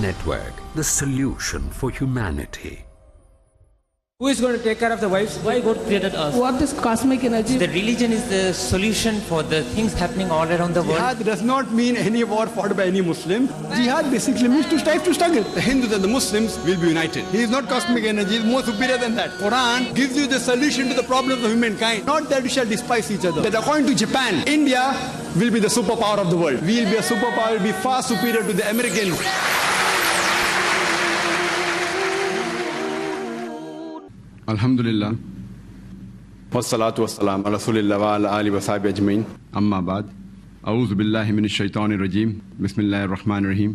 Network, the solution for humanity. Who is going to take care of the wives? Why God created us? What is cosmic energy? The religion is the solution for the things happening all around the world. Jihad does not mean any war fought by any Muslim. Jihad basically means to strive to struggle. The Hindus and the Muslims will be united. He is not cosmic energy, he is more superior than that. Quran gives you the solution to the problems of humankind. Not that we shall despise each other. That according to Japan, India will be the superpower of the world. We will be a superpower, will be far superior to the Americans. Alhamdulillah, wassalatu wassalam ala rasulillah wa ala alihi wa sahbihi ajmain, amma ba'd. A'udhu billahi minash shaitanir rajim. Bismillahir rahmanir rahim.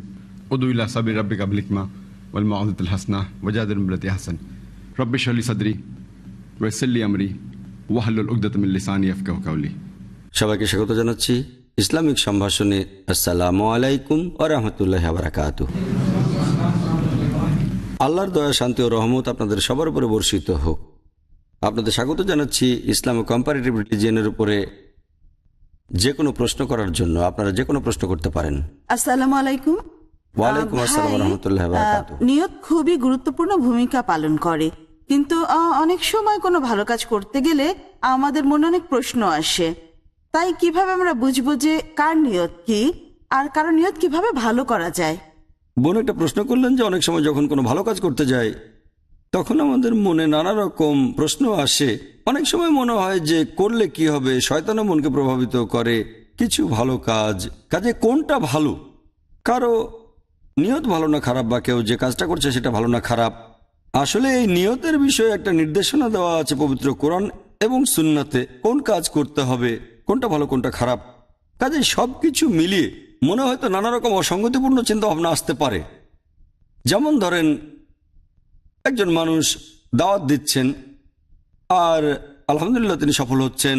Udu ila sabri rabbika bil hikma wal mau'izatil hasana wajadil billati ahsan. Rabbi shrah li sadri wa yassir li amri wahlul 'uqdatam min lisani yafqahu qawli. সবাইকে স্বাগত জানাচ্ছি Islamic সম্ভাষণে। আসসালামু আলাইকুম ওয়া রাহমাতুল্লাহি ওয়া বারাকাতুহু। আল্লাহর দয়া, শান্তি ও রহমত আপনাদের সবার উপরে বর্ষিত হোক। আপনাদের স্বাগত জানাচ্ছি ইসলাম ও কম্পারেটিভ রিলিজিয়নের উপরে যে কোনো প্রশ্ন করার জন্য। আপনারা যে কোনো প্রশ্ন করতে পারেন। আসসালামু আলাইকুম। ওয়ালাইকুম আসসালাম ওয়া রাহমাতুল্লাহি ওয়া বারাকাতুহু। নিয়ত খুবই গুরুত্বপূর্ণ ভূমিকা পালন করে, কিন্তু অনেক সময় কোনো ভালো কাজ করতে গেলে আমাদের মনে অনেক প্রশ্ন আসে। তাই কিভাবে আমরা বুঝবো যে কার নিয়ত কি আর কারো নিয়ত কিভাবে ভালো করা যায়? বোন একটা প্রশ্ন করলেন যে অনেক সময় যখন কোনো ভালো কাজ করতে যাই তখন আমাদের মনে নানা রকম প্রশ্ন আসে। অনেক সময় মনে হয় যে করলে কি হবে, শয়তানও মনকে প্রভাবিত করে কিছু ভালো কাজে কোনটা ভালো, কারো নিয়ত ভালো না খারাপ, বা কেউ যে কাজটা করছে সেটা ভালো না খারাপ। আসলে এই নিয়তের বিষয়ে একটা নির্দেশনা দেওয়া আছে পবিত্র কোরআন এবং সুন্নাতে, কোন কাজ করতে হবে, কোনটা ভালো কোনটা খারাপ। কাজে সব কিছু মিলিয়ে মনে হয়তো নানা রকম অসঙ্গতিপূর্ণ চিন্তা ভাবনা আসতে পারে। যেমন ধরেন একজন মানুষ দাওয়াত দিচ্ছেন আর আলহামদুলিল্লাহ তিনি সফল হচ্ছেন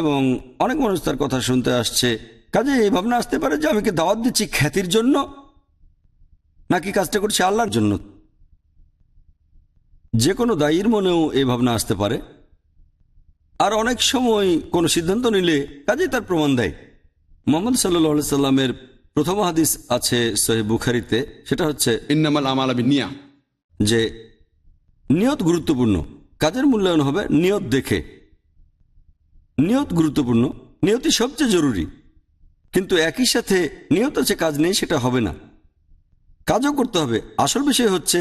এবং অনেক মানুষ তার কথা শুনতে আসছে। কাজে এই ভাবনা আসতে পারে যে আমি কি দাওয়াত দিচ্ছি খ্যাতির জন্য নাকি কাজটা করছি আল্লাহর জন্য। যে কোনো দায়ীর মনেও এই ভাবনা আসতে পারে। আর অনেক সময় কোনো সিদ্ধান্ত নিলে কাজেই তার প্রমাণ দেয়। মুহাম্মদ সাল্লাল্লাহু আলাইহি সাল্লামের প্রথম হাদিস আছে সহিহ বুখারীতে, সেটা হচ্ছে ইন্নামাল আমালা বিন্নিয়া, যে নিয়ত গুরুত্বপূর্ণ, কাজের মূল্যায়ন হবে নিয়ত দেখে। নিয়ত গুরুত্বপূর্ণ, নিয়তই সবচেয়ে জরুরি, কিন্তু একই সাথে নিয়ত আছে কাজ নেই সেটা হবে না, কাজও করতে হবে। আসল বিষয় হচ্ছে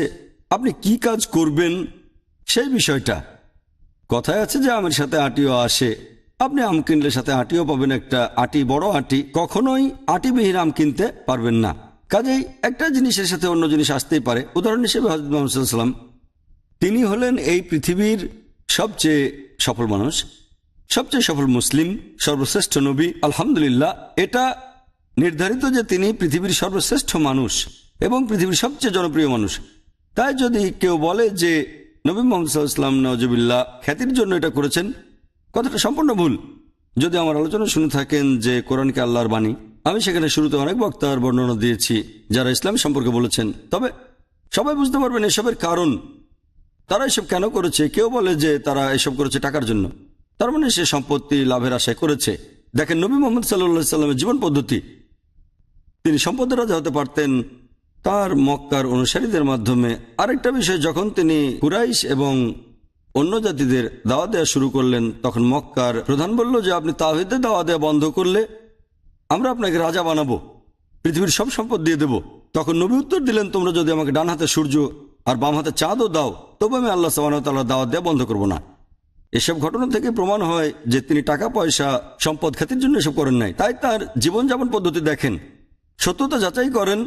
আপনি কি কাজ করবেন সেই বিষয়টা। কথায় আছে যে আমের সাথে আটিও আসে, আপনি আম কিনলে সাথে আটিও পাবেন, একটা আটি বড় আটি, কখনোই আটিবিহীন আম কিনতে পারবেন না। কাজেই একটা জিনিসের সাথে অন্য জিনিস আসতেই পারে। উদাহরণ হিসেবে হযরত মুহাম্মদ সাল্লাল্লাহু আলাইহি ওয়াসাল্লাম, তিনি হলেন এই পৃথিবীর সবচেয়ে সফল মানুষ, সবচেয়ে সফল মুসলিম, সর্বশ্রেষ্ঠ নবী। আলহামদুলিল্লাহ, এটা নির্ধারিত যে তিনি পৃথিবীর সর্বশ্রেষ্ঠ মানুষ এবং পৃথিবীর সবচেয়ে জনপ্রিয় মানুষ। তাই যদি কেউ বলে যে নবী মুহাম্মদ সাল্লাল্লাহু আলাইহি ওয়াসাল্লাম নাউজুবিল্লাহ খ্যাতির জন্য এটা করেছেন, কথাটা সম্পূর্ণ ভুল। যদি আমার আলোচনা শুনে থাকেন যে কোরআনকে আল্লাহর বাণী, আমি সেখানে শুরুতে অনেক বক্তার বর্ণনা দিয়েছি যারা ইসলাম সম্পর্কে বলেছেন, তবে সবাই বুঝতে পারবেন এসবের কারণ, তারা এসব কেন করেছে। কেউ বলে যে তারা এসব করেছে টাকার জন্য, তার মানে সে সম্পত্তি লাভের আশায় করেছে। দেখেন নবী মুহাম্মদ সাল্লাল্লাহু আলাইহি সাল্লামের জীবন পদ্ধতি, তিনি সম্পদের রাজা হতে পারতেন তার মক্কার অনুসারীদের মাধ্যমে। আরেকটা বিষয়, যখন তিনি কুরাইশ এবং অন্য জাতিদের দাওয়াত দেওয়া শুরু করলেন তখন মক্কার প্রধান বলল যে আপনি তাওহীদের দাওয়াত দেওয়া বন্ধ করলে আমরা আপনাকে রাজা বানাবো, পৃথিবীর সব সম্পদ দিয়ে দেব। তখন নবী উত্তর দিলেন, তোমরা যদি আমাকে ডান হাতে সূর্য আর বাম হাতে চাঁদও দাও তবে আমি আল্লাহ সুবহানাহু ওয়া তাআলার দাওয়াত দেওয়া বন্ধ করব না। এসব ঘটনা থেকে প্রমাণ হয় যে তিনি টাকা পয়সা সম্পদ খ্যাতির জন্য এসব করেন নাই। তাই তার জীবনযাপন পদ্ধতি দেখেন, সত্যতা যাচাই করেন।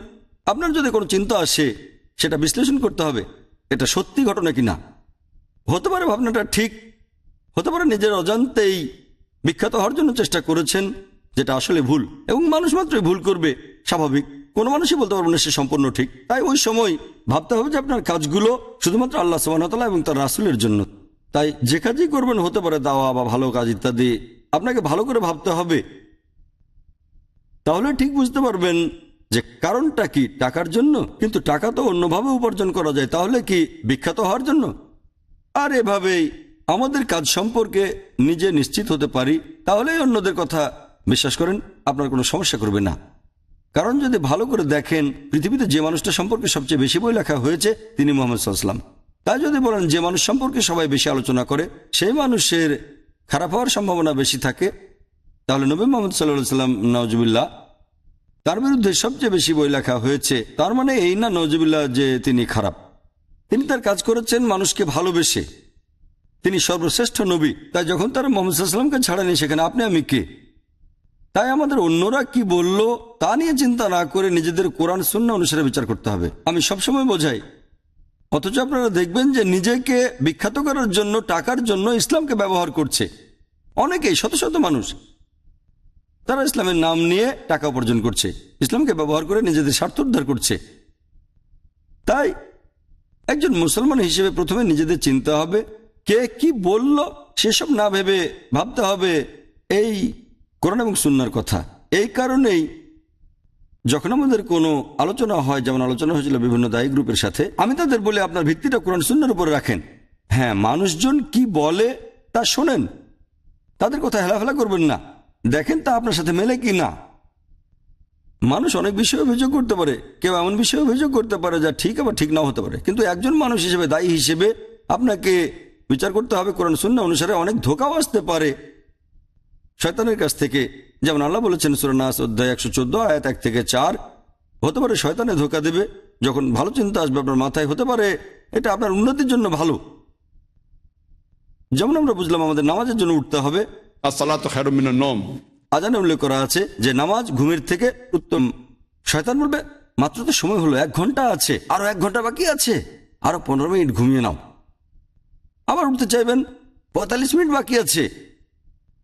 আপনার যদি কোনো চিন্তা আসে সেটা বিশ্লেষণ করতে হবে এটা সত্যি ঘটনা কিনা। হতে পারে ভাবনাটা ঠিক, হতে পারে নিজের অজান্তেই বিখ্যাত হওয়ার জন্য চেষ্টা করেছেন, যেটা আসলে ভুল, এবং মানুষ মাত্রই ভুল করবে, স্বাভাবিক। কোনো মানুষই বলতে পারবে না সে সম্পূর্ণ ঠিক। তাই ওই সময় ভাবতে হবে যে আপনার কাজগুলো শুধুমাত্র আল্লাহ সুবহানাহু ওয়া তাআলা এবং তার রাসূলের জন্য। তাই যে কাজই করবেন, হতে পারে দাওয়া বা ভালো কাজ ইত্যাদি, আপনাকে ভালো করে ভাবতে হবে, তাহলে ঠিক বুঝতে পারবেন যে কারণটা কি টাকার জন্য, কিন্তু টাকা তো অন্যভাবে উপার্জন করা যায়, তাহলে কি বিখ্যাত হওয়ার জন্য? আর এভাবেই আমাদের কাজ সম্পর্কে নিজে নিশ্চিত হতে পারি, তাহলেই অন্যদের কথা বিশ্বাস করেন আপনার কোনো সমস্যা করবে না। কারণ যদি ভালো করে দেখেন, পৃথিবীতে যে মানুষটা সম্পর্কে সবচেয়ে বেশি বই লেখা হয়েছে তিনি মুহাম্মদ সাল্লাল্লাহু আলাইহি ওয়াসাল্লাম। তাই যদি বলেন যে মানুষ সম্পর্কে সবাই বেশি আলোচনা করে সেই মানুষের খারাপ হওয়ার সম্ভাবনা বেশি থাকে, তাহলে নবী মুহাম্মদ সাল্লাল্লাহু আলাইহি ওয়াসাল্লাম নাউজুবিল্লাহ তার বিরুদ্ধে সবচেয়ে বেশি বই লেখা হয়েছে। তার মানে এই না নাউজুবিল্লাহ যে তিনি খারাপ। তিনি তার কাজ করেছেন মানুষকে ভালোবেসে। তিনি সর্বশ্রেষ্ঠ নবী। তাই যখন তারা মুহাম্মদ সাল্লাল্লাহু আলাইহি ওয়াসাল্লামকে ছাড়েনি, সেখানে আপনি আমি কে? তাই আমাদের অন্যরা কি বলল তা নিয়ে চিন্তা না করে নিজেদের কোরআন সুন্নাহ অনুসারে বিচার করতে হবে। আমি সবসময় বোঝাই, অথচ আপনারা দেখবেন যে নিজেকে বিখ্যাত করার জন্য, টাকার জন্য ইসলামকে ব্যবহার করছে অনেকেই, শত শত মানুষ। তারা ইসলামের নাম নিয়ে টাকা উপার্জন করছে, ইসলামকে ব্যবহার করে নিজেদের স্বার্থ উদ্ধার করছে। তাই একজন মুসলমান হিসেবে প্রথমে নিজেদের চিন্তা হবে কে কি বলল সেসব না ভেবে ভাবতে হবে এই কোরআন এবং সুন্নাহর কথা। এই কারণেই যখন আমাদের কোনো আলোচনা হয়, যেমন আলোচনা হয়েছিল বিভিন্ন দায়ী গ্রুপের সাথে, আমি তাদের বলি আপনার ভিত্তিটা কোরআন সুন্নাহর উপরে রাখেন। হ্যাঁ, মানুষজন কি বলে তা শোনেন, তাদের কথা হেলাফেলা করবেন না, দেখেন তা আপনার সাথে মেলে কি না। মানুষ অনেক বিষয়ে অভিযোগ করতে পারে, কেউ এমন বিষয়ে অভিযোগ করতে পারে যা ঠিক আবার ঠিক নাও হতে পারে, কিন্তু একজন মানুষ হিসেবে, দায়ী হিসেবে আপনাকে বিচার করতে হবে কোরআন সুন্নাহ অনুসারে। অনেক ধোঁকাও আসতে পারে শয়তানের কাছ থেকে, যেমন আল্লাহ বলেছেন সূরা নাস অধ্যায় 114 আয়াত 1 থেকে 4, হতে পারে শয়তানে ধোঁকা দেবে। যখন ভালো চিন্তা আসবে আপনার মাথায়, হতে পারে এটা আপনার উন্নতির জন্য ভালো। যেমন আমরা বুঝলাম আমাদের নামাজের জন্য উঠতে হবে, as-salatu khairun minan nawm। আজানে উল্লেখ করা আছে যে নামাজ ঘুমের থেকে উত্তম। শয়তান বলবে মাত্র তো সময় হলো, 1 ঘন্টা আছে, আরো 1 ঘন্টা বাকি আছে, আরো 15 মিনিট ঘুমিয়ে নাও। আবার উঠতে চাইবেন, 45 মিনিট বাকি আছে,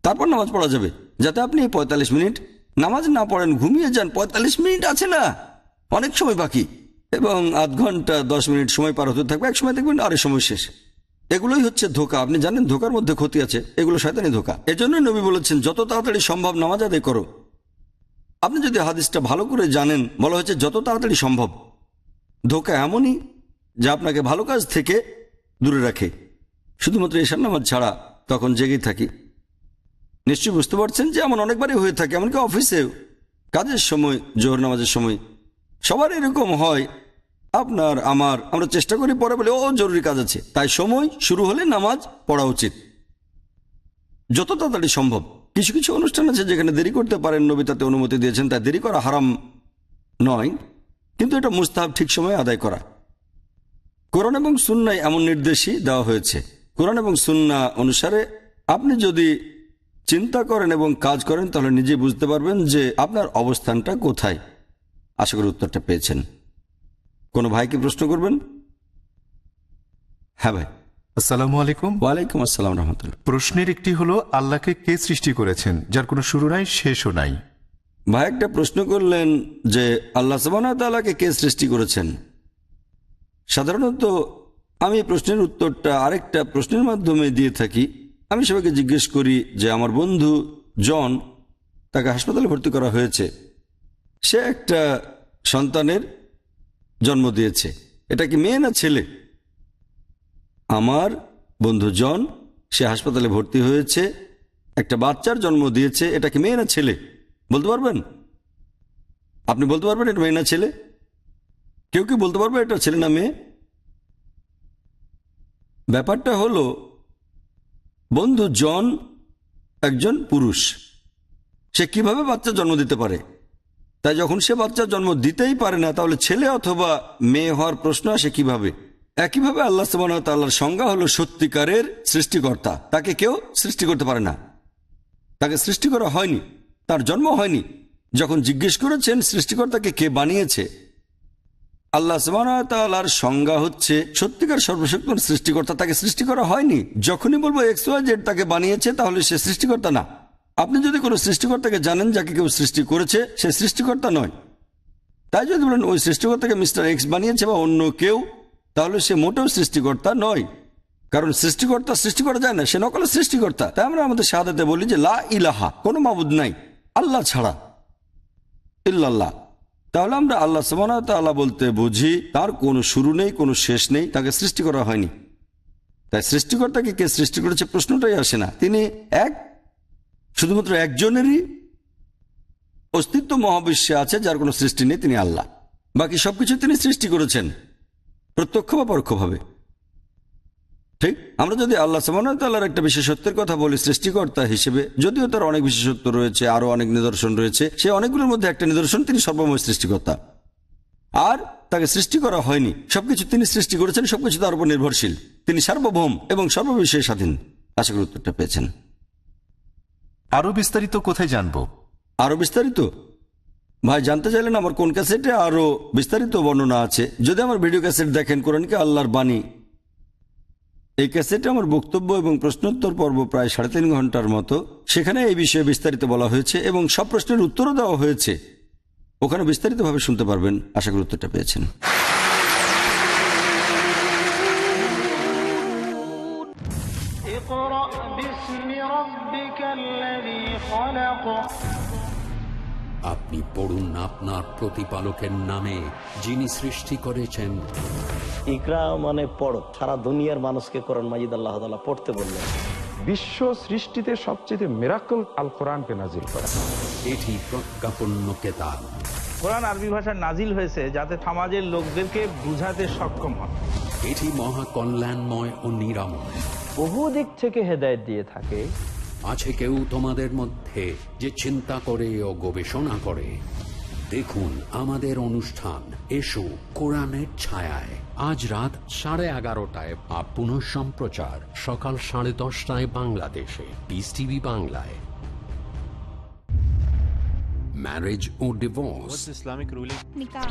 তারপর নামাজ পড়া যাবে। যাতে আপনি 45 মিনিট নামাজ না পড়েন, ঘুমিয়ে যান। 45 মিনিট আছে না, অনেক সময় বাকি, এবং আধ ঘন্টা 10 মিনিট সময় পার হতে থাকবে, এক সময় দেখবেন আরে সময় শেষ। এগুলোই হচ্ছে ধোঁকা। আপনি জানেন ধোঁকার মধ্যে ক্ষতি আছে, এগুলো শয়তানি ধোঁকা। এজন্যই নবী বলেছেন যত তাড়াতাড়ি সম্ভব নামাজ আদায় করো। আপনি যদি হাদিসটা ভালো করে জানেন, বলা হয়েছে যত তাড়াতাড়ি সম্ভব। ধোঁকা এমনই যা আপনাকে ভালো কাজ থেকে দূরে রাখে। শুধুমাত্র এশার নামাজ ছাড়া তখন জেগেই থাকি। নিশ্চয়ই বুঝতে পারছেন যে এমন অনেকবারই হয়ে থাকে, এমনকি অফিসেও কাজের সময়, জোহর নামাজের সময় সবার এরকম হয়। আপনার আমার, আমরা চেষ্টা করি পরে বলে ও জরুরি কাজ আছে, তাই সময় শুরু হলে নামাজ পড়া উচিত যত তাড়াতাড়ি সম্ভব। কিছু কিছু অনুষ্ঠান আছে যেখানে দেরি করতে পারেন, নবী তাতে অনুমতি দিয়েছেন, তাই দেরি করা হারাম নয়, কিন্তু এটা মুস্তাহাব ঠিক সময়ে আদায় করা। কোরআন এবং সুন্নায় এমন নির্দেশই দেওয়া হয়েছে। কোরআন এবং সুন্নাহ অনুসারে আপনি যদি চিন্তা করেন এবং কাজ করেন, তাহলে নিজে বুঝতে পারবেন যে আপনার অবস্থানটা কোথায়। আশা করি উত্তরটা পেয়েছেন। কোনো ভাইকে প্রশ্ন করবেন? হ্যাঁ ভাই। আসসালামু আলাইকুম। ওয়ালাইকুম আসসালাম রহমতুল্লাহ। প্রশ্নের একটি হলো, আল্লাহকে কে সৃষ্টি করেছেন যার কোনো শুরু নাই শেষও নাই? ভাই একটা প্রশ্ন করলেন যে আল্লাহ সুবহানাহু ওয়া তাআলাকে কে সৃষ্টি করেছেন। সাধারণত আমি এই প্রশ্নের উত্তরটা আরেকটা প্রশ্নের মাধ্যমে দিয়ে থাকি। আমি সবাইকে জিজ্ঞেস করি যে আমার বন্ধু জন, তাকে হাসপাতালে ভর্তি করা হয়েছে, সে একটা সন্তানের জন্ম দিয়েছে, এটা কি মেয়ে না ছেলে? আমার বন্ধু জন, সে হাসপাতালে ভর্তি হয়েছে, একটা বাচ্চার জন্ম দিয়েছে, এটা কি মেয়ে না ছেলে? বলতে পারবেন? আপনি বলতে পারবেন এটা মেয়ে না ছেলে? কেউ কি বলতে পারবে এটা ছেলে না মেয়ে? ব্যাপারটা হলো বন্ধু জন একজন পুরুষ, সে কিভাবে বাচ্চা জন্ম দিতে পারে? তাই যখন সে বাচ্চা জন্ম দিতেই পারে না, তাহলে ছেলে অথবা মেয়ে হওয়ার প্রশ্ন আসে কিভাবে? একইভাবে আল্লাহ সুবহানাহু ওয়া তাআলার সংজ্ঞা হলো সত্যিকারের সৃষ্টিকর্তা। তাকে কেউ সৃষ্টি করতে পারে না, তাকে সৃষ্টি করা হয়নি, তার জন্ম হয়নি। যখন জিজ্ঞেস করেছেন সৃষ্টিকর্তাকে কে বানিয়েছে, আল্লাহ সুবহানাহু ওয়া তাআলার সংজ্ঞা হচ্ছে সত্যিকার সর্বশক্তিমান সৃষ্টিকর্তা, তাকে সৃষ্টি করা হয়নি। যখনই বলবো XYZ তাকে বানিয়েছে, তাহলে সে সৃষ্টিকর্তা না। আপনি যদি কোনো সৃষ্টিকর্তাকে জানেন যাকে কেউ সৃষ্টি করেছে, সে সৃষ্টিকর্তা নয়। তাই যদি বলেন ওই সৃষ্টিকর্তাকে মিস্টার এক্স বানিয়েছে বা অন্য কেউ, তাহলে সে মোটেও সৃষ্টিকর্তা নয়। কারণ সৃষ্টিকর্তা সৃষ্টি করা যায় না, সে নকল সৃষ্টিকর্তা। তাই আমরা আমাদের শাহাদাতে বলি যে লা ইলাহা, কোনো মাবুদ নাই আল্লাহ ছাড়া, ইল্লাল্লাহ। তাহলে আমরা আল্লাহ সুবহানাহু ওয়া তাআলা বলতে বুঝি তার কোনো শুরু নেই, কোনো শেষ নেই, তাকে সৃষ্টি করা হয়নি। তাই সৃষ্টিকর্তাকে কে সৃষ্টি করেছে প্রশ্নটাই আসে না। তিনি শুধুমাত্র একজনেরই অস্তিত্ব মহাবিশ্বে আছে, যার কোনো সৃষ্টি নেই, তিনি আল্লাহ। বাকি সবকিছু তিনি সৃষ্টি করেছেন, প্রত্যক্ষ বা পরোক্ষভাবে। ঠিক, আমরা যদি আল্লাহ সুবহানাহু ওয়া তাআলার একটা বিশেষত্বের কথা বলি সৃষ্টিকর্তা হিসেবে, যদিও তার অনেক বিশেষত্ব রয়েছে, আরো অনেক নিদর্শন রয়েছে, সেই অনেকগুলোর মধ্যে একটা নিদর্শন তিনি সর্বময় সৃষ্টিকর্তা। আর তাকে সৃষ্টি করা হয়নি, সবকিছু তিনি সৃষ্টি করেছেন, সবকিছু তার উপর নির্ভরশীল। তিনি সার্বভৌম এবং সর্ববিষয়ে স্বাধীন। আশা করি উত্তরটা পেয়েছেন। আরো বিস্তারিত কোথায় জানবো? আরো বিস্তারিত ভাই জানতে চাইলেন আমার কোন ক্যাসেটে আরো বিস্তারিত বর্ণনা আছে। যদি আমার ভিডিও ক্যাসেট দেখেন কোরআনকে আল্লাহর বাণী, এই ক্যাসেটে আমার বক্তব্য এবং প্রশ্নোত্তর পর্ব প্রায় 3.5 ঘন্টার মতো, সেখানে এই বিষয়ে বিস্তারিত বলা হয়েছে এবং সব প্রশ্নের উত্তরও দেওয়া হয়েছে। ওখানে বিস্তারিতভাবে শুনতে পারবেন। আশা করি উত্তরটা পেয়েছেন। আপনি পড়ুন আপনার প্রতিপালকের নামে, যিনি সৃষ্টি করেছেন। ইকরা মানে পড়ো, সারা দুনিয়ার মানুষকে কোরআন মাজিদ আল্লাহ তাআলা পড়তে বললেন। বিশ্ব সৃষ্টিতে সবচেয়ে মিরাকল আল কোরআনকে নাজিল করা। এটি প্রজ্ঞাপন্য কেতাব। কোরআন আরবি ভাষায় নাজিল হয়েছে যাতে সমাজের লোকদেরকে বুঝাতে সক্ষম হয়। এটি মহা কল্যাণময় ও নিরাময়। বহু দিক থেকে হেদায়েত দিয়ে থাকে। আছে কেউ তোমাদের মধ্যে যে চিন্তা করে ও গবেষণা করে? দেখুন আমাদের অনুষ্ঠান এসো কোরআনের ছায়ায়, আজ রাত 11:30টায়, পুনঃ সম্প্রচার সকাল 10:30টায় বাংলাদেশে, পিস টিভি বাংলায়। Marriage or divorce? What's Islamic ruling? Nikah.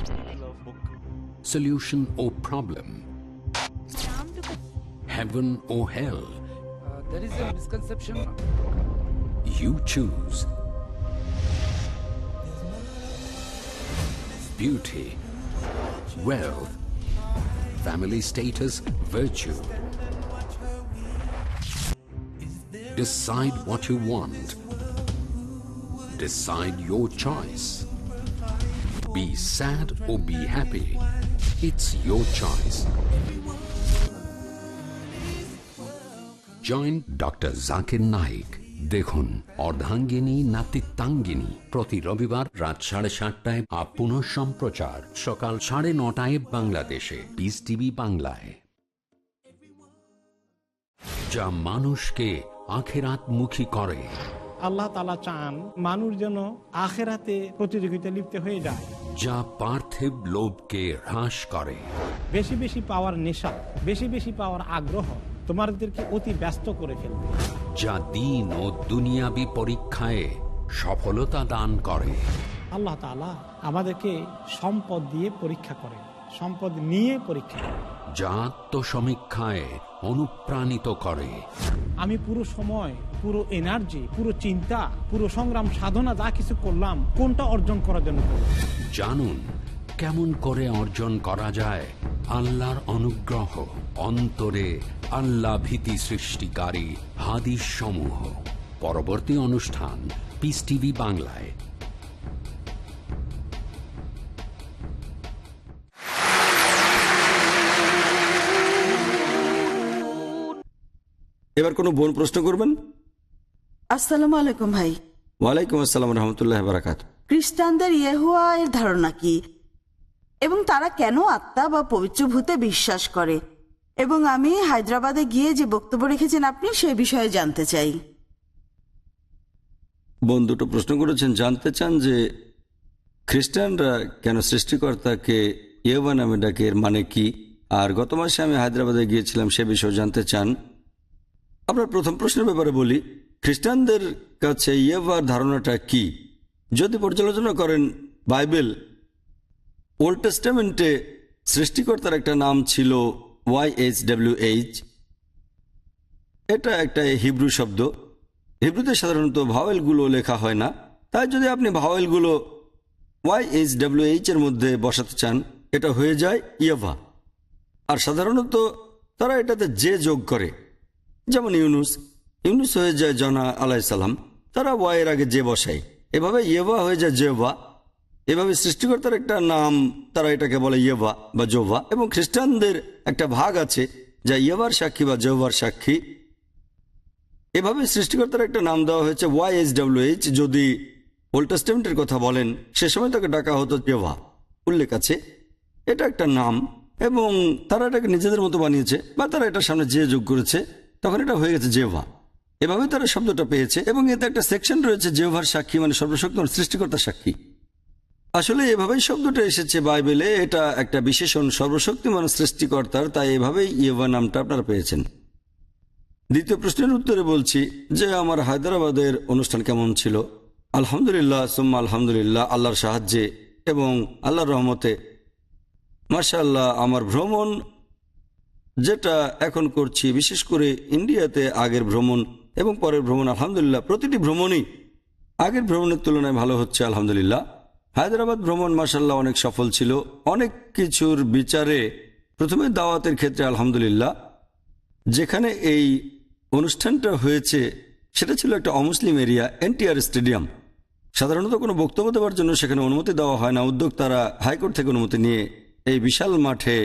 Solution or problem? Heaven or hell? There is a misconception. You choose. Beauty, wealth, family status, virtue. Decide what you want. Decide your choice. Be sad or be happy. It's your choice. Join Dr. Zakir Naik. দেখুন অর্ধাঙ্গিনী নাতিত্বাঙ্গিনী প্রতি রবিবার রাত 7:30টায়, পুনঃ সম্প্রচার সকাল 9:30টায় বাংলাদেশে, piece TV বাংলায়। যা মানুষকে আখিরাতমুখী করে। আল্লাহ তাআলা চান মানুষ যেন আখিরাতে প্রতিযোগিতা লিপ্ত হয়ে যায়। যা পার্থিব লোভকে হ্রাস করে। বেশি বেশি পাওয়ার নেশা, বেশি বেশি পাওয়ার আগ্রহ তোমাদেরকে অতি ব্যস্ত করে ফেলবে। যা দ্বীন ও দুনিয়াবী পরীক্ষায় সফলতা দান করে। আল্লাহ তাআলা আমাদেরকে সম্পদ দিয়ে পরীক্ষা করেন, সম্পদ নিয়ে পরীক্ষা করেন। যা আত্মসমীক্ষায় অনুপ্রাণিত করে। আমি পুরো সময়, পুরো এনার্জি, পুরো চিন্তা, পুরো সংগ্রাম সাধনা যা কিছু করলাম, কোনটা অর্জন করার জন্য করলাম। জানুন কেমন করে অর্জন করা যায় আল্লাহর অনুগ্রহ। অন্তরে আল্লাহ ভীতি সৃষ্টিকারী হাদিস সমূহ। পরবর্তী অনুষ্ঠান পিস টিভি বাংলায়। এবার কোনো বোন প্রশ্ন করবেন? আসসালামু আলাইকুম ভাই। ওয়ালাইকুম আসসালাম রহমতুল্লাহ বারাকাতুহু। খ্রিস্টানদের ইয়েহুয়া এর ধারণা কি এবং তারা কেন আত্মা বা পবিত্র ভূতে বিশ্বাস করে? এবং আমি হায়দ্রাবাদে গিয়ে যে বক্তব্য রেখেছেন আপনি, সে বিষয়ে জানতে চাই। বোন দুটো প্রশ্ন করেছেন, জানতে চান যে খ্রিস্টানরা কেন সৃষ্টিকর্তাকে ইয়েহোভা নামে ডাকে, এর মানে কি, আর গত মাসে আমি হায়দ্রাবাদে গিয়েছিলাম, সে বিষয়ে জানতে চান। আপনার প্রথম প্রশ্নের ব্যাপারে বলি, খ্রিস্টানদের কাছে ইয়েহোভার ধারণাটা কি? যদি পর্যালোচনা করেন বাইবেল, ওল্ড টেস্টামেন্টে সৃষ্টিকর্তার একটা নাম ছিল YHWH। এটা একটা হিব্রু শব্দ। হিব্রুতে সাধারণত ভাওয়েলগুলো লেখা হয় না, তাই যদি আপনি ভাওয়েলগুলো YHWH এর মধ্যে বসাতে চান, এটা হয়ে যায় ইয়েভা। আর সাধারণত তারা এটাতে যে যোগ করে, যেমন ইউনুস হয়ে যায় জনা আলাইসাল্লাম, তারা ওয়াইয়ের আগে যে বসায়, এভাবে ইয়েভা হয়ে যায় জেভা। এভাবে সৃষ্টিকর্তার একটা নাম, তারা এটাকে বলে ইয়েভা বা জোভা। এবং খ্রিস্টানদের একটা ভাগ আছে যা ইয়েভার সাক্ষী বা জোভার সাক্ষী। এভাবে সৃষ্টিকর্তার একটা নাম দেওয়া হয়েছে YHWH। যদি ওল্ড টেস্টামেন্টের কথা বলেন, সে সময় তাকে ডাকা হতো জেভা। উল্লেখ আছে এটা একটা নাম, এবং তারা এটাকে নিজেদের মতো বানিয়েছে বা তারা এটা সামনে যে যোগ করেছে, তখন এটা হয়ে গেছে জেভা। এভাবে তারা শব্দটা পেয়েছে, এবং এতে একটা সেকশন রয়েছে জেভার সাক্ষী, মানে সর্বশক্ত সৃষ্টিকর্তার সাক্ষী। আসলে এভাবেই শব্দটা এসেছে বাইবেলে, এটা একটা বিশেষণ সর্বশক্তিমান সৃষ্টিকর্তার, তাই এভাবেই ইয়েভা নামটা আপনারা পেয়েছেন। দ্বিতীয় প্রশ্নের উত্তরে বলছি যে আমার হায়দ্রাবাদের অনুষ্ঠান কেমন ছিল। আলহামদুলিল্লাহ সুম্মা আলহামদুলিল্লাহ, আল্লাহর সাহায্যে এবং আল্লাহর রহমতে মাশাআল্লাহ আমার ভ্রমণ যেটা এখন করছি, বিশেষ করে ইন্ডিয়াতে আগের ভ্রমণ এবং পরের ভ্রমণ, আলহামদুলিল্লাহ প্রতিটি ভ্রমণই আগের ভ্রমণের তুলনায় ভালো হচ্ছে আলহামদুলিল্লাহ। হায়দ্রাবাদ ভ্রমণ মাশাআল্লাহ অনেক সফল ছিল অনেক কিছুর বিচারে। প্রথমে দাওয়াতের ক্ষেত্রে আলহামদুলিল্লাহ, যেখানে এই অনুষ্ঠানটা হয়েছে সেটা ছিল একটা অমুসলিম এরিয়া, এনটিআর স্টেডিয়াম। সাধারণত কোনো বক্তব্য দেওয়ার জন্য সেখানে অনুমতি দেওয়া হয় না, উদ্যোক্তারা হাইকোর্ট থেকে অনুমতি নিয়ে এই বিশাল মাঠে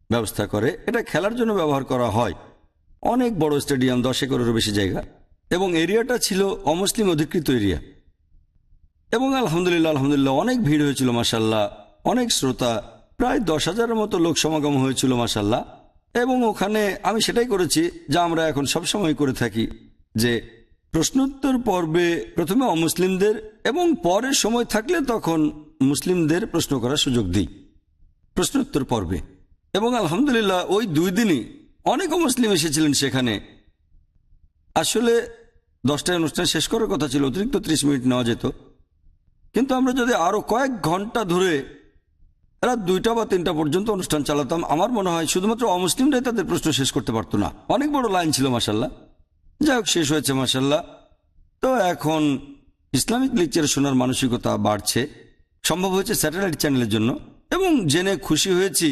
ব্যবস্থা করে। এটা খেলার জন্য ব্যবহার করা হয়, অনেক বড় স্টেডিয়াম, 10 একরেরও বেশি জায়গা, এবং এরিয়াটা ছিল অমুসলিম অধিকৃত এরিয়া। এবং আলহামদুলিল্লাহ অনেক ভিড় হয়েছিল মাশাআল্লাহ, অনেক শ্রোতা, প্রায় 10,000-এর মতো লোক সমাগম হয়েছিল মাশাআল্লাহ। এবং ওখানে আমি সেটাই করেছি যা আমরা এখন সবসময় করে থাকি, যে প্রশ্নোত্তর পর্বে প্রথমে অমুসলিমদের এবং পরে সময় থাকলে তখন মুসলিমদের প্রশ্ন করার সুযোগ দিই প্রশ্নোত্তর পর্বে। এবং আলহামদুলিল্লাহ ওই 2 দিনই অনেক অমুসলিম এসেছিলেন সেখানে। আসলে 10টায় অনুষ্ঠান শেষ করার কথা ছিল, অতিরিক্ত 30 মিনিট নেওয়া যেত, কিন্তু আমরা যদি আরো কয়েক ঘন্টা ধরে রাত 2টা বা 3টা পর্যন্ত অনুষ্ঠান চালাতাম, আমার মনে হয় শুধুমাত্র অমুসলিমরাই তাদের প্রশ্ন শেষ করতে পারতো না। অনেক বড় লাইন ছিল মাশাআল্লাহ। যাই হোক, শেষ হয়েছে মাশাআল্লাহ। তো এখন ইসলামিক লেকচার শোনার মানসিকতা বাড়ছে, সম্ভব হয়েছে স্যাটেলাইট চ্যানেলের জন্য। এবং জেনে খুশি হয়েছি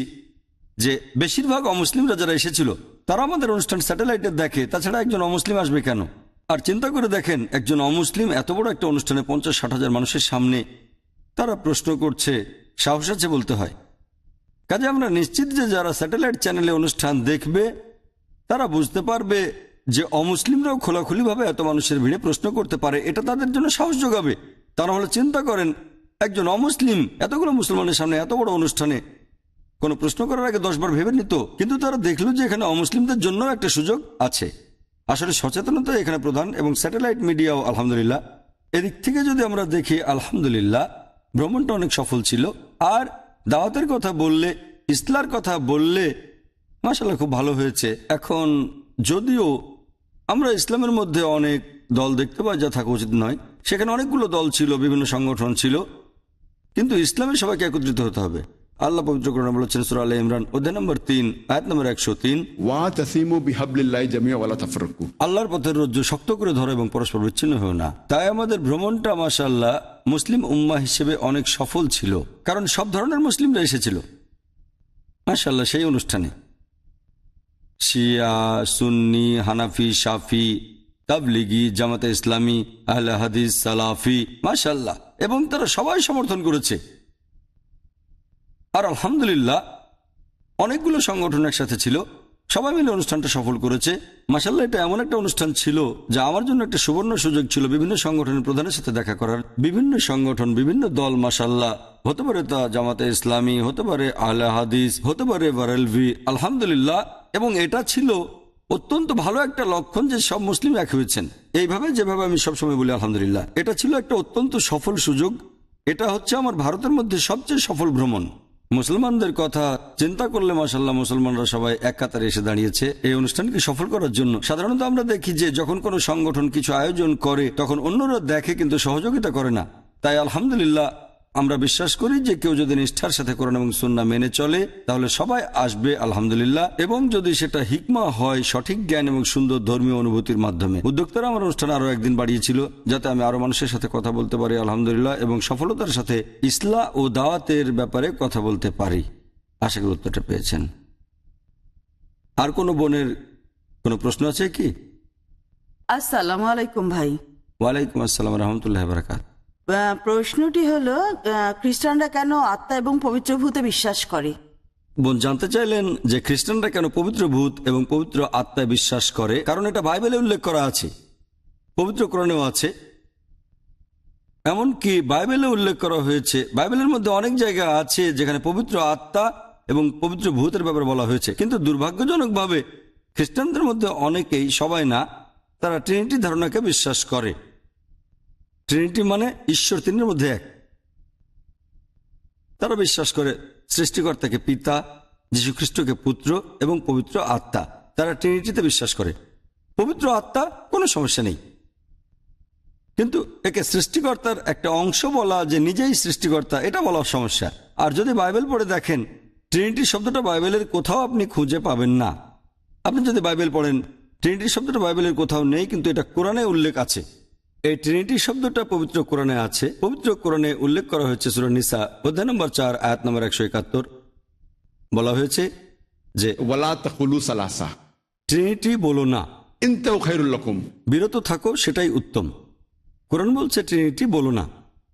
যে বেশিরভাগ অমুসলিমরা যারা এসেছিল তারা আমাদের অনুষ্ঠান স্যাটেলাইটে দেখে, তাছাড়া একজন অমুসলিম আসবে কেন? আর চিন্তা করে দেখেন, একজন অমুসলিম এত বড় একটা অনুষ্ঠানে 50-60 হাজার মানুষের সামনে তারা প্রশ্ন করছে, সাহস আছে বলতে হয়। কাজে আমরা নিশ্চিত যে যারা স্যাটেলাইট চ্যানেলে অনুষ্ঠান দেখবে তারা বুঝতে পারবে যে অমুসলিমরাও খোলাখুলিভাবে এত মানুষের ভিড়ে প্রশ্ন করতে পারে, এটা তাদের জন্য সাহস যোগাবে। তারা হলে চিন্তা করেন, একজন অমুসলিম এতগুলো মুসলমানের সামনে এত বড় অনুষ্ঠানে কোনো প্রশ্ন করার আগে 10 বার ভেবে নিত, কিন্তু তারা দেখলো যে এখানে অমুসলিমদের জন্য একটা সুযোগ আছে। আসলে সচেতনতা এখানে প্রধান, এবং স্যাটেলাইট মিডিয়াও আলহামদুলিল্লাহ। এদিক থেকে যদি আমরা দেখি আলহামদুলিল্লাহ ভ্রমণটা অনেক সফল ছিল। আর দাওয়াতের কথা বললে, ইসলার কথা বললে মাশাআল্লাহ খুব ভালো হয়েছে। এখন যদিও আমরা ইসলামের মধ্যে অনেক দল দেখতে পাই, যা থাকা উচিত নয়, সেখানে অনেকগুলো দল ছিল, বিভিন্ন সংগঠন ছিল, কিন্তু ইসলামে সবাইকে একত্রিত হতে হবে। আল্লাহ পবিত্র কোরআনে বলেছেন সূরা আলে ইমরান অধ্যায় নম্বর 3 আয়াত নম্বর 103, ওয়াতাসিমু বিহাবলিল্লাহি জামিআ ওয়ালা তাফাররাকু, আল্লাহর পথের রজ্জু শক্ত করে ধরো এবং পরস্পর বিচ্ছিন্ন হও না। তাই আমাদের ভ্রমণটা মাশাআল্লাহ মুসলিম উম্মাহ হিসেবে অনেক সফল ছিল, কারণ সব ধরনের মুসলিমরা এসেছিল মাশাআল্লাহ সেই অনুষ্ঠানে। শিয়া, সুন্নি, হানাফি, শাফি, তাবলিগি, জামাতে ইসলামী, আহলে হাদিস, সালাফি, মাশাআল্লাহ, এবং তারা সবাই সমর্থন করেছে। আর আলহামদুলিল্লাহ অনেকগুলো সংগঠন একসাথে ছিল, সবাই মিলে অনুষ্ঠানটা সফল করেছে মাশাআল্লাহ। এটা এমন একটা অনুষ্ঠান ছিল যা আমার জন্য একটা সুবর্ণ সুযোগ ছিল বিভিন্ন সংগঠনের প্রধানের সাথে দেখা করার। বিভিন্ন সংগঠন, বিভিন্ন দল মাশাআল্লাহ, হতে পারে তা জামাতে ইসলামী, হতে পারে আহলে হাদিস, হতে পারে বারেলভি, আলহামদুলিল্লাহ। এবং এটা ছিল অত্যন্ত ভালো একটা লক্ষণ যে সব মুসলিম এক হয়েছেন। এইভাবে যেভাবে আমি সবসময় বলি আলহামদুলিল্লাহ, এটা ছিল একটা অত্যন্ত সফল সুযোগ। এটা হচ্ছে আমার ভারতের মধ্যে সবচেয়ে সফল ভ্রমণ। মুসলমানদের কথা চিন্তা করলে মাশাআল্লাহ মুসলমানরা সবাই এক কাতারে এসে দাঁড়িয়েছে এই অনুষ্ঠানকে সফল করার জন্য। সাধারণত আমরা দেখি যে যখন কোনো সংগঠন কিছু আয়োজন করে তখন অন্যরা দেখে কিন্তু সহযোগিতা করে না। তাই আলহামদুলিল্লাহ আমরা বিশ্বাস করি যে কেউ যদি নিষ্ঠার সাথে কোরআন এবং সুন্নাহ মেনে চলে তাহলে সবাই আসবে আলহামদুলিল্লাহ। এবং যদি সেটা হিকমা হয়, সঠিক জ্ঞান এবং সুন্দর ধর্মীয় অনুভূতির মাধ্যমে। উদ্যোক্তারা আমার অনুষ্ঠান আরো একদিন বাড়িয়েছিল যাতে আমি আরো মানুষের সাথে কথা বলতে পারি আলহামদুলিল্লাহ, এবং সফলতার সাথে ইসলাম ও দাওয়াতের ব্যাপারে কথা বলতে পারি। আশা করি উত্তরটা পেয়েছেন। আর কোনো বোনের কোনো প্রশ্ন আছে কি? আসসালামু আলাইকুম ভাই। ওয়ালাইকুম আসসালাম রহমতুল্লাহ বারাকাত। প্রশ্নটি হলো, খ্রিস্টানরা কেন আত্মা এবং পবিত্র ভূতে বিশ্বাস করে? বোন জানতে চাইলেন যে খ্রিস্টানরা কেন পবিত্র ভূত এবং পবিত্র আত্মায় বিশ্বাস করে। কারণ এটা বাইবেলে উল্লেখ করা আছে, পবিত্র কোরআনেও আছে। এমনকি বাইবেলে উল্লেখ করা হয়েছে, বাইবেলের মধ্যে অনেক জায়গা আছে যেখানে পবিত্র আত্মা এবং পবিত্র ভূতের ব্যাপারে বলা হয়েছে। কিন্তু দুর্ভাগ্যজনকভাবে খ্রিস্টানদের মধ্যে অনেকেই, সবাই না, তারা ট্রিনিটি ধারণাকে বিশ্বাস করে। ট্রিনিটি মানে ঈশ্বর তিনের মধ্যে এক। তারা বিশ্বাস করে সৃষ্টিকর্তাকে পিতা, যীশুখ্রিস্টকে পুত্র এবং পবিত্র আত্মা। তারা ট্রিনিটিতে বিশ্বাস করে। পবিত্র আত্মা কোনো সমস্যা নেই, কিন্তু একে সৃষ্টিকর্তার একটা অংশ বলা, যে নিজেই সৃষ্টিকর্তা, এটা বলা সমস্যা। আর যদি বাইবেল পড়ে দেখেন, ট্রিনিটি শব্দটা বাইবেলের কোথাও আপনি খুঁজে পাবেন না। আপনি যদি বাইবেল পড়েন, ট্রিনিটি শব্দটা বাইবেলের কোথাও নেই, কিন্তু এটা কোরআনে উল্লেখ আছে। এই ট্রিনিটি শব্দটা পবিত্র কোরআনে আছে। পবিত্র কোরআনে উল্লেখ করা হয়েছে সূরা নিসা অধ্যায় নম্বর 4 আয়াত নম্বর 171। বলা হয়েছে যে ওয়ালা তাকুলু সালাসা, ট্রিনিটি বলো না, ইনতাউ খায়রুল লাকুম, বিরত থাকো, সেটাই উত্তম। কোরআন বলছে ট্রিনিটি বলো না।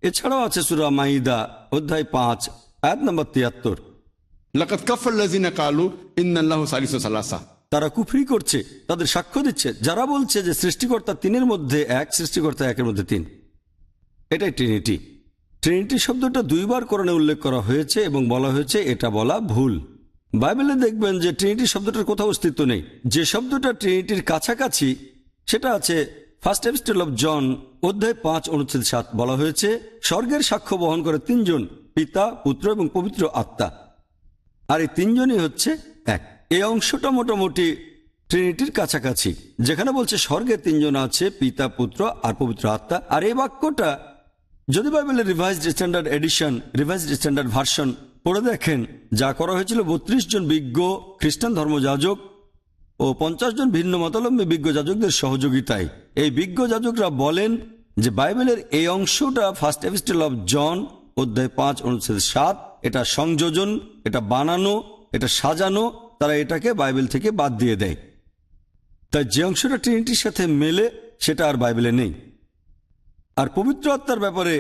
এছাড়াও আছে সূরা মাইদা অধ্যায় 5 আয়াত নম্বর 73। লাকাদ কাফারল্লাযিনা ক্বালু ইন্নাল্লাহু সালিসু সালাসা, তারা কুফরি করছে, তাদের সাক্ষ্য দিচ্ছে যারা বলছে যে সৃষ্টিকর্তা তিনের মধ্যে এক, সৃষ্টিকর্তা একের মধ্যে তিন। এটাই ট্রিনিটি। ট্রিনিটি শব্দটা 2 বার কোরআনে উল্লেখ করা হয়েছে এবং বলা হয়েছে এটা বলা ভুল। বাইবেলে দেখবেন যে ট্রিনিটি শব্দটার কোথাও অস্তিত্ব নেই। যে শব্দটা ট্রিনিটির কাছাকাছি সেটা আছে ফার্স্ট এপিস্টল অফ জন অধ্যায় 5 অনুচ্ছেদ 7। বলা হয়েছে স্বর্গের সাক্ষ্য বহন করে 3 জন, পিতা, পুত্র এবং পবিত্র আত্মা, আর এই 3 জনই হচ্ছে এক। এই অংশটা মোটামুটি ট্রিনিটির কাছাকাছি, যেখানে বলছে স্বর্গে 3 জন আছে, পিতা, পুত্র আর পবিত্র আত্মা। আর এই বাক্যটা যদি বাইবেলের revised standard edition, revised standard version পড়ে দেখেন, যা করা হয়েছিল 32 জন বিজ্ঞ খ্রিস্টান ধর্মযাজক ও 50 জন ভিন্ন মতাবলম্বী বিজ্ঞ যাজকদের সহযোগিতায়, এই বিজ্ঞ যাজকরা বলেন যে বাইবেলের এই অংশটা ফার্স্ট এপিস্টল অফ জন অধ্যায় 5 অনুচ্ছেদ 7 এটা সংযোজন, এটা বানানো, এটা সাজানো। তারা এটাকে বাইবেল থেকে বাদ দিয়ে দেয়। তাই যে অংশটা ট্রিনিটির সাথে মেলে সেটা আর বাইবেলে নেই। আর পবিত্র আত্মার ব্যাপারে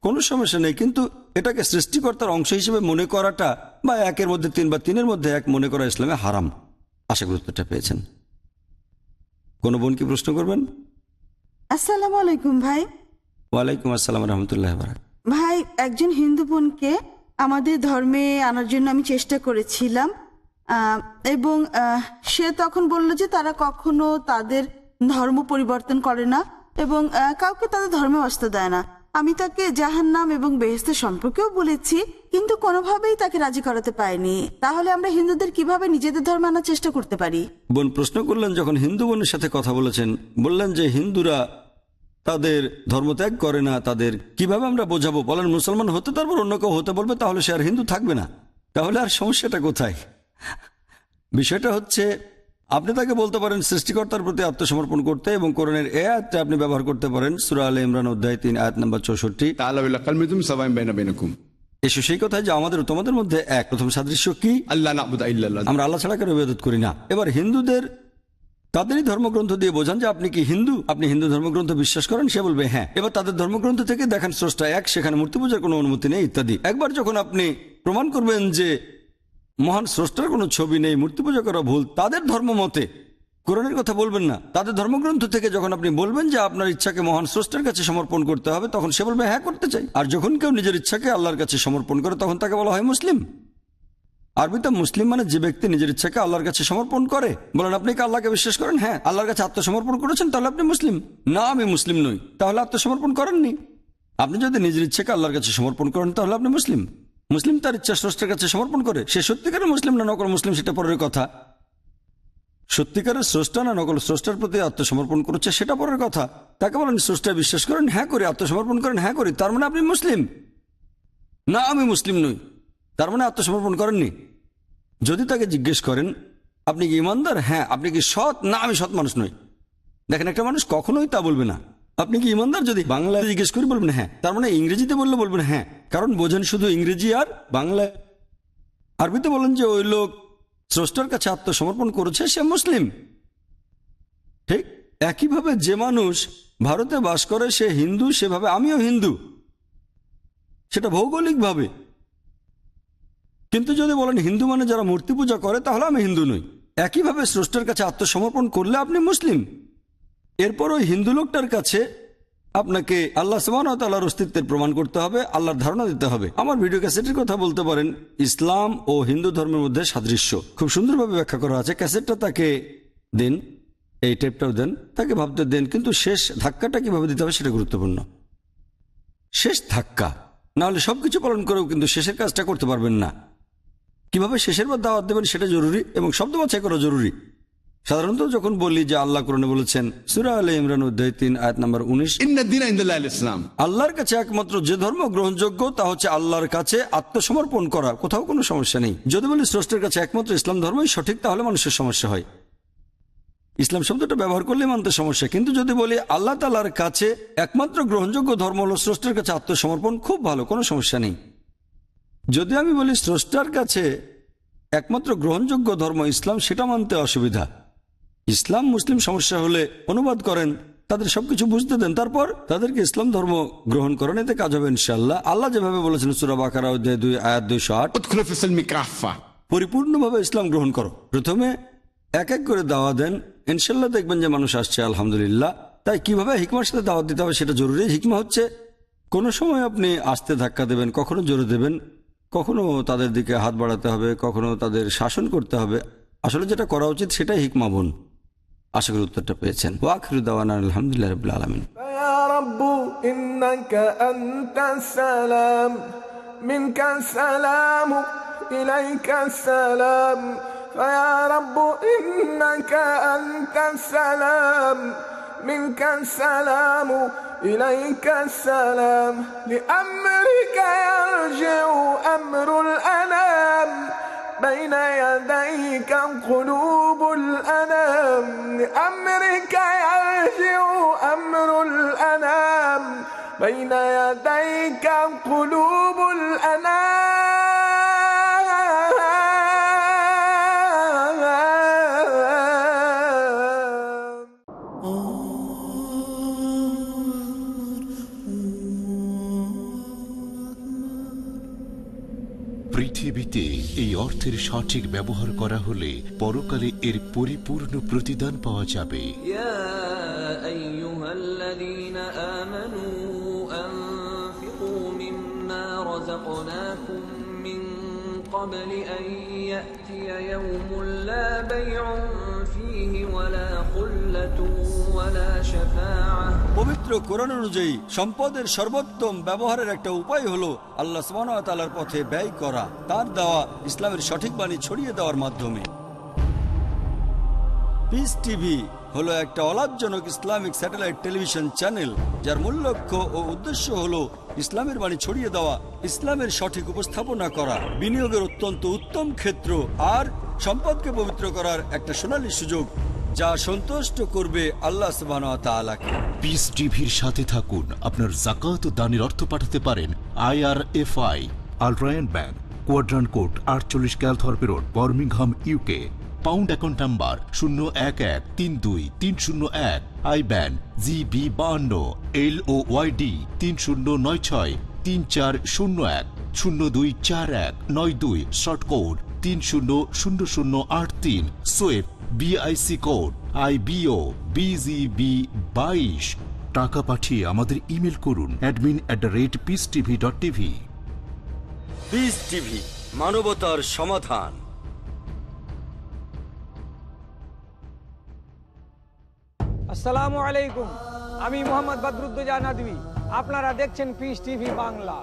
কোনো সমস্যা নেই, কিন্তু এটাকে সৃষ্টিকর্তার অংশ হিসেবে মনে করাটা বা একের মধ্যে তিন বা তিনের মধ্যে এক মনে করা ইসলামে হারাম। আশা করি উত্তরটা পেয়েছেন। কোন বোন কি প্রশ্ন করবেন? আসসালামু আলাইকুম ভাই। ওয়ালাইকুম আসসালাম রহমতুল্লাহ বারাকাতুহু। ভাই, একজন হিন্দু বোনকে আমাদের ধর্মে আনার জন্য আমি চেষ্টা করেছিলাম, এবং সে তখন বলল যে তারা কখনো তাদের ধর্ম পরিবর্তন করে না এবং কাউকে তাদের ধর্মে আসতে দেয় না। আমি তাকে জাহান্নাম এবং বেহেশতের সম্পর্কেও বলেছি, কিন্তু কোনোভাবেই তাকে রাজি করাতে পারিনি। তাহলে আমরা হিন্দুদের কিভাবে নিজেদের ধর্মে আনার চেষ্টা করতে পারি? বোন প্রশ্ন করলেন, যখন হিন্দু বোনের সাথে কথা বলেছেন, বললেন যে হিন্দুরা তাদের ধর্ম ত্যাগ করে না, তাদের কিভাবে আমরা বোঝাবো? বলেন মুসলমান হতে, তারপর অন্য কেউ হতে বলবে, তাহলে সে আর হিন্দু থাকবে না। তাহলে আর সমস্যাটা কোথায়? বিষয়টা হচ্ছে আপনি তাকে বলতে পারেন সৃষ্টিকর্তার প্রতি আত্মসমর্পণ করতে, এবং কোরআনের এই আয়াতটা আপনি ব্যবহার করতে পারেন সূরা আলে ইমরান অধ্যায় 3 আয়াত নম্বর 64। তাআলা বিল কালমিতুম সাওয়াইন বাইনা বাইনাকুম, এসো সেই কথায় যে আমাদের তোমাদের মধ্যে এক। প্রথম সাদৃশ্য কি? আল্লাহ না'বুদু ইল্লাল্লাহ, আমরা আল্লাহ ছাড়া কারো ইবাদত করি না। এবার হিন্দুদের তাদেরই ধর্মগ্রন্থ দিয়ে বোঝান যে আপনি কি হিন্দু, আপনি হিন্দু ধর্মগ্রন্থ বিশ্বাস করেন? সে বলবে হ্যাঁ। এবার তাদের ধর্মগ্রন্থ থেকে দেখান স্রষ্টা এক, সেখানে মূর্তি পূজার কোনো অনুমতি নেই ইত্যাদি। একবার যখন আপনি প্রমাণ করবেন যে মহান স্রষ্টার কোনো ছবি নেই, মূর্তি পূজা করা ভুল, তাদের ধর্ম মতে, কোরআনের কথা বলবেন না, তাদের ধর্মগ্রন্থ থেকে যখন আপনি বলবেন যে আপনার ইচ্ছাকে মহান স্রষ্টার কাছে সমর্পণ করতে হবে, তখন সে বলবে হ্যাঁ করতে চাই। আর যখন কেউ নিজের ইচ্ছাকে আল্লাহর কাছে সমর্পণ করে, তখন তাকে বলা হয় মুসলিম। আরবিতে মুসলিম মানে যে ব্যক্তি নিজের ইচ্ছাকে আল্লাহর কাছে সমর্পণ করে। বলেন আপনি কি আল্লাহকে বিশ্বাস করেন? হ্যাঁ। আল্লাহর কাছে আত্মসমর্পণ করেছেন, তাহলে আপনি মুসলিম। না, আমি মুসলিম নই, তাহলে আত্মসমর্পণ করেননি। আপনি যদি নিজের ইচ্ছাকে আল্লাহর কাছে সমর্পণ করেন, তাহলে আপনি মুসলিম। মুসলিম তার ইচ্ছা স্রষ্টার কাছে সমর্পণ করে। সে সত্যিকারের মুসলিম না নকল মুসলিম, সেটা পরের কথা। সত্যিকারের স্রষ্টা না নকল স্রষ্টার প্রতি আত্মসমর্পণ করেছে, সেটা পরের কথা। তাকে বলেন স্রষ্টা বিশ্বাস করেন? হ্যাঁ করি। আত্মসমর্পণ করেন? হ্যাঁ করি। তার মানে আপনি মুসলিম। না, আমি মুসলিম নই, তার মানে আত্মসমর্পণ করেননি। যদি তাকে জিজ্ঞেস করেন আপনি কি ইমানদার? হ্যাঁ। আপনি কি সৎ? না, আমি সৎ মানুষ নই। দেখেন, একটা মানুষ কখনোই তা বলবে না। আপনি কি ইমানদার যদি বাংলায় জিজ্ঞেস করি, বলবেন হ্যাঁ। তার মানে ইংরেজিতে বললে বলবেন হ্যাঁ, কারণ বোঝেন শুধু ইংরেজি আর বাংলায়। আরবিতে বলেন যে ওই লোক স্রষ্টার কাছে আত্মসমর্পণ করেছে, সে মুসলিম। ঠিক একইভাবে যে মানুষ ভারতে বাস করে সে হিন্দু, সেভাবে আমিও হিন্দু, সেটা ভৌগোলিকভাবে। কিন্তু যদি বলেন হিন্দু মানে যারা মূর্তি পূজা করে, তাহলে আমি হিন্দু নই। একইভাবে স্রষ্টার কাছে আত্মসমর্পণ করলে আপনি মুসলিম। এরপর ওই হিন্দু লোকটার কাছে আপনাকে আল্লাহ সুবহানাহু ওয়া তাআলার অস্তিত্বের প্রমাণ করতে হবে, আল্লাহর ধারণা দিতে হবে। আমার ভিডিও ক্যাসেটের কথা বলতে পারেন ইসলাম ও হিন্দু ধর্মের মধ্যে সাদৃশ্য খুব সুন্দরভাবে ব্যাখ্যা করা আছে। ক্যাসেটটা তাকে দিন, এই টেপটাও দেন, তাকে ভাবতে দেন, কিন্তু শেষ ধাক্কাটা কিভাবে দিতে হবে সেটা গুরুত্বপূর্ণ। শেষ ধাক্কা না হলে সবকিছু পালন করেও কিন্তু শেষের কাজটা করতে পারবেন না। কিভাবে শেষের বার দাওয়াত দেবেন সেটা জরুরি এবং শব্দ বাছাই করা জরুরি। সাধারণত যখন বলি যে আল্লাহ কোরআনে বলেছেন সূরা আলে ইমরান অধ্যায় 3 আয়াত নাম্বার 19, ইন্নাদ-দীনা ইনদাল্লাহিল ইসলাম, আল্লাহর কাছে একমাত্র যে ধর্ম গ্রহণযোগ্য তা হচ্ছে আল্লাহর কাছে আত্মসমর্পণ করা। কোথাও কোনো সমস্যা নেই। যদি বলি স্রষ্টার কাছে একমাত্র ইসলাম ধর্মই সঠিক, তাহলে মানুষের সমস্যা হয়। ইসলাম শব্দটা ব্যবহার করলে মানতে সমস্যা, কিন্তু যদি বলি আল্লাহ তাআলার কাছে একমাত্র গ্রহণযোগ্য ধর্ম হলো স্রষ্টার কাছে আত্মসমর্পণ, খুব ভালো, কোনো সমস্যা নেই। যদি আমি বলি স্রষ্টার কাছে একমাত্র গ্রহণযোগ্য ধর্ম ইসলাম, সেটা মানতে অসুবিধা। ইসলাম মুসলিম সমস্যা হলে অনুবাদ করেন, তাদের সবকিছু বুঝতে দেন, তারপর তাদেরকে ইসলাম ধর্ম গ্রহণ করেন, এতে কাজ হবে ইনশাআল্লাহ। আল্লাহ যেভাবে বলেছেন সূরা বাকারা অধ্যায় 2 আয়াত 208, উদখুলু ফিস-সিলমি কাফা, পরিপূর্ণভাবে ইসলাম গ্রহণ করো। প্রথমে এক এক করে দাওয়াত দেন, ইনশাআল্লাহ দেখবেন যে মানুষ আসছে, আলহামদুলিল্লাহ। তাই কিভাবে হিকমার সাথে দাওয়াত দিতে হবে সেটা জরুরি। হিকমা হচ্ছে কোনো সময় আপনি আস্তে ধাক্কা দেবেন, কখনো জোরে দেবেন, কখনো তাদের দিকে হাত বাড়াতে হবে, কখনো তাদের শাসন করতে হবে। আসলে যেটা করা উচিত সেটাই হিকমা বোন। আশা করি উত্তরটা পেয়েছেন। ওয়া আখিরু দাওয়ানা আলহামদুলিল্লাহি রাব্বিল আলামিন। ইয়া রাব্বু ইন্নাকা আনতাস সালাম মিনকাস সালাম ইলাইকাস সালাম ইয়া রাব্বু ইন্নাকা আনতাস সালাম মিনকাস সালাম ইলাইকাস সালাম লিআমরিকা ইয়ারজিউ আমরুল আনাম بين يديك قلوب الأنام لأمرك يرجع أمر الأنام بين يديك قلوب পৃথিবীতে এই অর্থের সঠিক ব্যবহার করা হলে পরকালে এর পরিপূর্ণ প্রতিদান পাওয়া যাবে। ইয়া আইয়ুহাল্লাযীনা আমানু আনফিকু মিম্মা রাযাকনাকুম মিন ক্বাবলি আন ইয়াতিয়া ইয়াওমুন লা বাইউন ফীহি ওয়ালা খুল্লাতুন ওয়ালা শাফাআহ। পবিত্র কোরআন অনুযায়ী সম্পদের সর্বোত্তম ব্যবহারের একটা উপায় হলো আল্লাহ সুবহানাহু ওয়া তাআলার পথে ব্যয় করা, তার দেওয়া ইসলামের সঠিক বাণী ছড়িয়ে দেওয়ার মাধ্যমে। পিস টিভি হলো একটা অলাভজনক ইসলামিক স্যাটেলাইট টেলিভিশন চ্যানেল, যার মূল লক্ষ্য ও উদ্দেশ্য হলো ইসলামের বাণী ছড়িয়ে দেওয়া, ইসলামের সঠিক উপস্থাপনা করা, বিনিয়োগের অত্যন্ত উত্তম ক্ষেত্র আর সম্পদকে পবিত্র করার একটা সোনালী সুযোগ, যা সন্তুষ্ট করবে আল্লাহ সুবহানাহু ওয়া তাআলাকে। পিস টিভির সাথে থাকুন। আপনার যাকাত ও দানের অর্থ পাঠাতে পারেন IRFI, আল Ryan bank, quadrant code 48 Calthorpe road, Birmingham, UK। Pound account number 01132301, IBAN GB52 LOYD 30963401 024192, short code 300083, সোয়েব BIC কোড IBO BGB22। টাকা পাঠিয়ে আমাদের ইমেল করুন admin@peacetv.tv। পিস টিভি, মানবতার সমাধান। আসসালামু আলাইকুম, আমি মোহাম্মদ বদরুদ্দোজা নদভী। আপনারা দেখছেন পিস টিভি বাংলা।